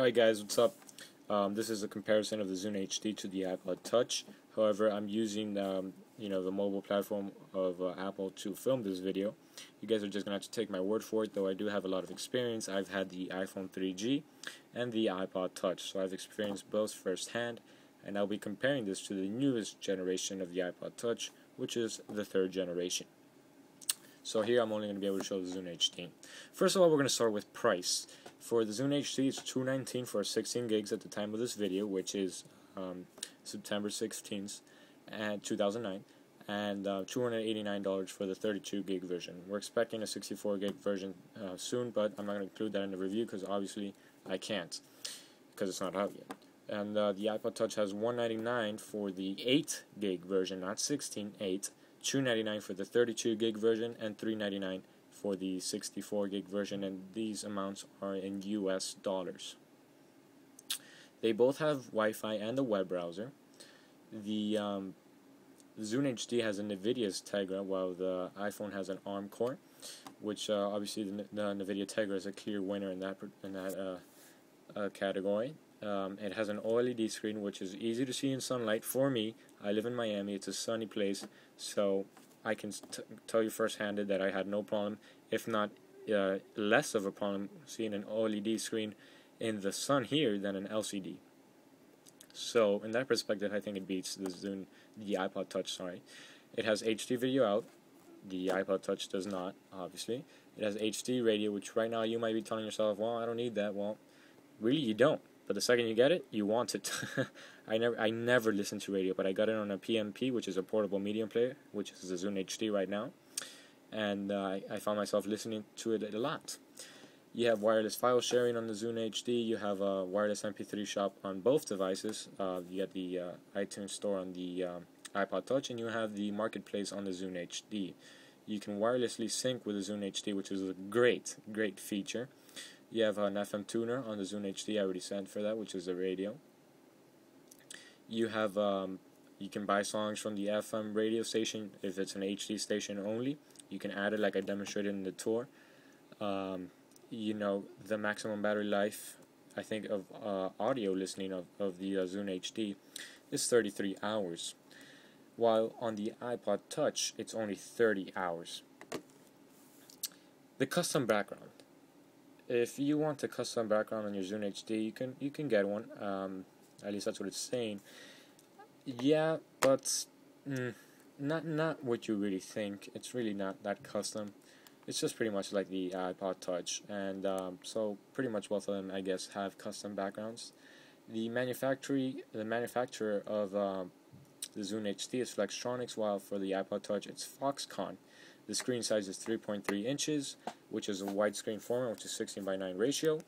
Alright guys, what's up? This is a comparison of the Zune HD to the iPod Touch. However, I'm using the mobile platform of Apple to film this video. You guys are just going to have to take my word for it, though I do have a lot of experience. I've had the iPhone 3G and the iPod Touch, so I've experienced both firsthand, and I'll be comparing this to the newest generation of the iPod Touch, which is the third generation. So here I'm only going to be able to show the Zune HD. First of all, we're going to start with price. For the Zune HD, it's $219 for 16 gigs at the time of this video, which is September 16th, 2009, and $289 for the 32 gig version. We're expecting a 64 gig version soon, but I'm not going to include that in the review because obviously I can't, because it's not out yet. And the iPod Touch has $199 for the 8 gig version, not 16, 8. $299 for the 32 gig version, and $399 for the 64 gig version, and these amounts are in US dollars. They both have Wi-Fi and a web browser. The Zune HD has a NVIDIA's Tegra, while the iPhone has an ARM core, which obviously the NVIDIA Tegra is a clear winner in that category. It has an OLED screen, which is easy to see in sunlight. For me, I live in Miami, it's a sunny place, so I can tell you firsthand that I had no problem, if not less of a problem, seeing an OLED screen in the sun here than an LCD. So in that perspective, I think it beats the iPod Touch. It has HD video out. The iPod Touch does not, obviously. It has HD radio, which right now you might be telling yourself, well, I don't need that. Well, really you don't. But the second you get it, you want it. I never listen to radio, but I got it on a PMP, which is a portable medium player, which is the Zune HD right now, and I found myself listening to it a lot. You have wireless file sharing on the Zune HD. You have a wireless MP3 shop on both devices. You get the iTunes store on the iPod Touch, and you have the marketplace on the Zune HD. You can wirelessly sync with the Zune HD, which is a great feature. You have an FM tuner on the Zune HD. I already sent for that, which is a radio. You have you can buy songs from the FM radio station if it's an HD station only. You can add it like I demonstrated in the tour. The maximum battery life, I think, of audio listening of the Zune HD is 33 hours, while on the iPod Touch it's only 30 hours. The custom background. If you want a custom background on your Zune HD, you can get one. At least that's what it's saying. Yeah, but not what you really think. It's really not that custom. It's just pretty much like the iPod Touch, and so pretty much both of them, I guess, have custom backgrounds. The manufacturer of the Zune HD is Flextronics, while for the iPod Touch it's Foxconn. The screen size is 3.3 inches, which is a widescreen format, which is 16:9 ratio,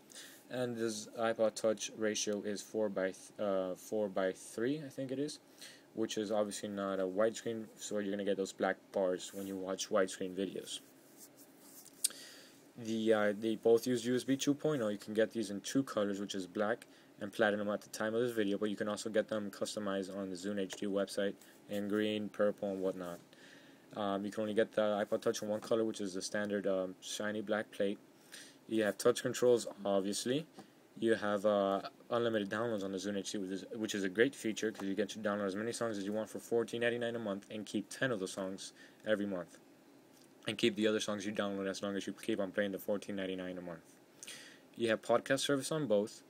and this iPod Touch ratio is 4:3, I think it is, which is obviously not a widescreen, so you're gonna get those black bars when you watch widescreen videos. They both use USB 2.0. You can get these in two colors, which is black and platinum at the time of this video, but you can also get them customized on the Zune HD website in green, purple, and whatnot. You can only get the iPod Touch in one color, which is the standard shiny black plate. You have touch controls, obviously. You have unlimited downloads on the Zune HD, which is a great feature because you get to download as many songs as you want for $14.99 a month and keep 10 of those songs every month. And keep the other songs you download as long as you keep on playing the $14.99 a month. You have podcast service on both.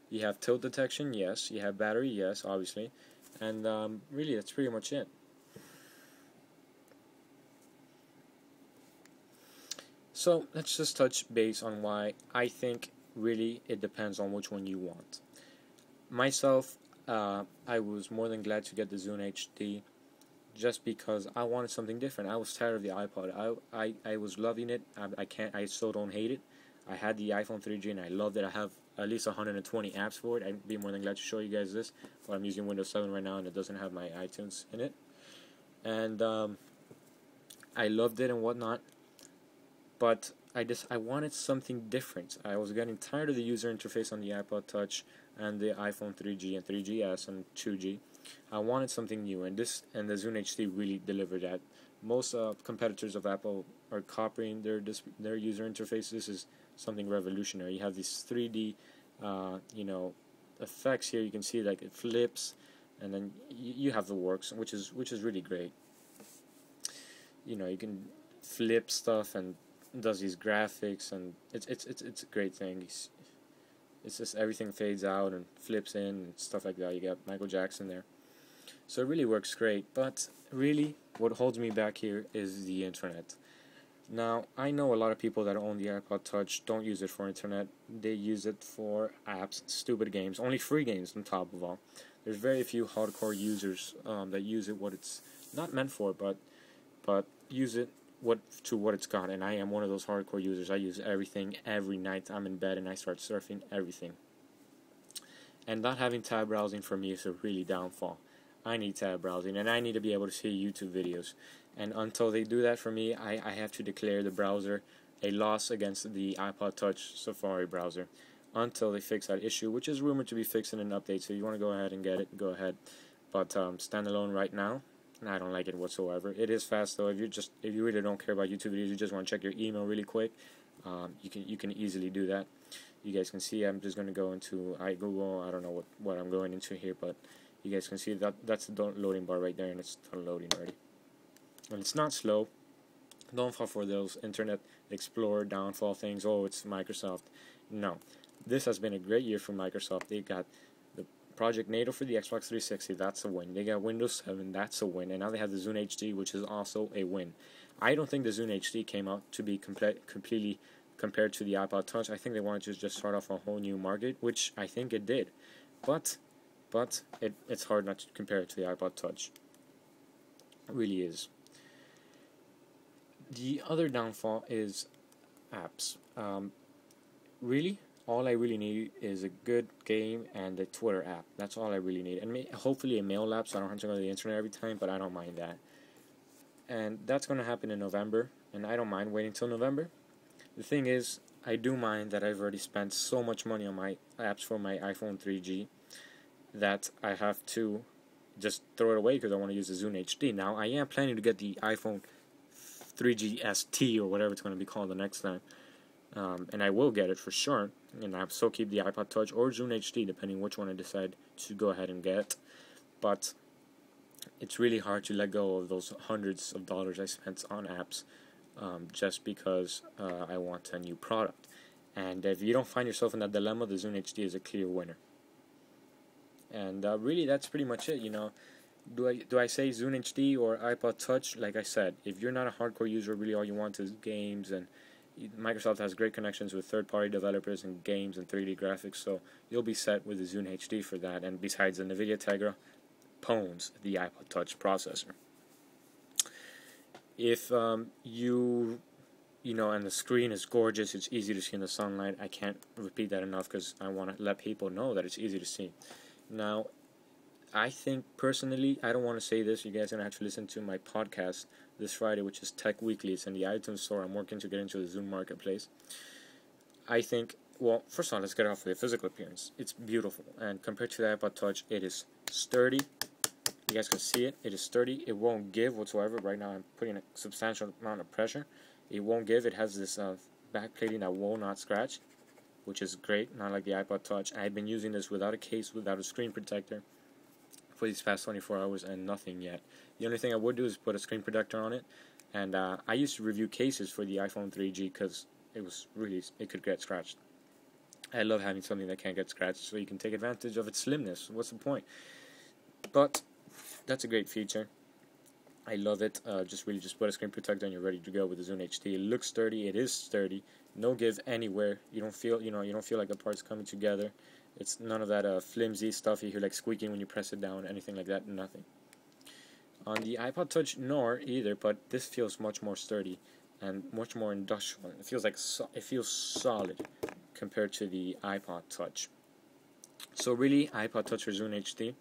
You have tilt detection, yes. You have battery, yes, obviously. And really, that's pretty much it. So let's just touch base on why I think really it depends on which one you want. Myself, I was more than glad to get the Zune HD just because I wanted something different. I was tired of the iPod. I was loving it. I still don't hate it. I had the iPhone 3G and I loved it. I have at least 120 apps for it. I'd be more than glad to show you guys this. But I'm using Windows 7 right now and it doesn't have my iTunes in it. And I loved it and whatnot. But I wanted something different. I was getting tired of the user interface on the iPod Touch and the iPhone 3G and 3GS and 2G. I wanted something new, and the Zune HD really delivered that. Most competitors of Apple are copying their user interface. This is something revolutionary. You have these 3D you know, effects here. You can see like it flips, and then you have the works, which is really great. You know, you can flip stuff and does these graphics, and it's a great thing. It's just everything fades out and flips in and stuff like that. You got Michael Jackson there, so it really works great. But really, what holds me back here is the internet. Now, I know a lot of people that own the iPod Touch don't use it for internet. They use it for apps, stupid games, only free games on top of all. There's very few hardcore users that use it what it's not meant for, but use it what it's got. And I am one of those hardcore users. I use everything every night. I'm in bed and I start surfing everything. And not having tab browsing for me is a really downfall. I need tab browsing, and I need to be able to see YouTube videos. And until they do that for me, I have to declare the browser a loss against the iPod Touch Safari browser until they fix that issue, which is rumored to be fixed in an update. So if you want to go ahead and get it, go ahead. But standalone right now, I don't like it whatsoever. It is fast though. If you really don't care about YouTube videos, you just want to check your email really quick, you can easily do that. You guys can see I'm just going to go into Google. I don't know what I'm going into here, but you guys can see that's the loading bar right there, and it's done loading already. And it's not slow. Don't fall for those Internet Explorer downfall things. Oh, it's Microsoft. No. This has been a great year for Microsoft. They got the Project NATO for the Xbox 360. That's a win. They got Windows 7. That's a win. And now they have the Zune HD, which is also a win. I don't think the Zune HD came out to be completely compared to the iPod Touch. I think they wanted to just start off a whole new market, which I think it did. But it's hard not to compare it to the iPod Touch. It really is. The other downfall is apps. Really, all I really need is a good game and a Twitter app. That's all I really need. And hopefully a mail app so I don't have to go to the internet every time, but I don't mind that. And that's going to happen in November, and I don't mind waiting till November. The thing is, I do mind that I've already spent so much money on my apps for my iPhone 3G that I have to just throw it away because I want to use the Zune HD. Now, I am planning to get the iPhone 3G ST or whatever it's going to be called the next time. And I will get it for sure. And I'll still keep the iPod Touch or Zune HD, depending which one I decide to go ahead and get. But it's really hard to let go of those hundreds of dollars I spent on apps just because I want a new product. And if you don't find yourself in that dilemma, the Zune HD is a clear winner. And really, that's pretty much it. You know, do I say Zune HD or iPod Touch? Like I said, if you're not a hardcore user, really all you want is games, and Microsoft has great connections with third-party developers and games and 3D graphics, so you'll be set with the Zune HD for that. And besides, the NVIDIA Tegra pwns the iPod Touch processor. If you know, and the screen is gorgeous, it's easy to see in the sunlight. I can't repeat that enough because I want to let people know that it's easy to see. Now, I think personally, I don't want to say this. You guys are going to have to listen to my podcast this Friday, which is Tech Weekly. It's in the iTunes store. I'm working to get into the Zune marketplace. I think, well, first of all, let's get off with the physical appearance. It's beautiful. And compared to the iPod Touch, it is sturdy. You guys can see it. It is sturdy. It won't give whatsoever. Right now, I'm putting a substantial amount of pressure. It won't give. It has this back plating that will not scratch, which is great, not like the iPod Touch. I've been using this without a case, without a screen protector for these past 24 hours, and nothing yet. The only thing I would do is put a screen protector on it, and I used to review cases for the iPhone 3G because it could get scratched. I love having something that can't get scratched, so you can take advantage of its slimness. What's the point? But that's a great feature. I love it. Just put a screen protector and you're ready to go with the Zune HD. It looks sturdy. It is sturdy. No give anywhere. You don't feel like the parts coming together. It's none of that flimsy stuff you hear like squeaking when you press it down, anything like that. Nothing. On the iPod Touch, nor either, but this feels much more sturdy and much more industrial. It feels like it feels solid compared to the iPod Touch. So really, iPod Touch or Zune HD.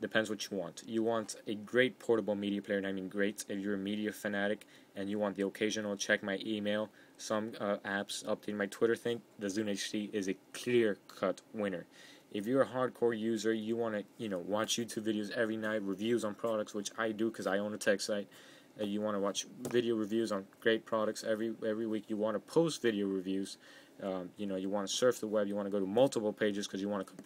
Depends what you want. You want a great portable media player, and I mean great if you're a media fanatic and you want the occasional check my email, some apps, update my Twitter thing, the Zune HD is a clear-cut winner. If you're a hardcore user, you want to watch YouTube videos every night, reviews on products, which I do because I own a tech site. You want to watch video reviews on great products every week. You want to post video reviews you know, you want to surf the web, you want to go to multiple pages because you want to compare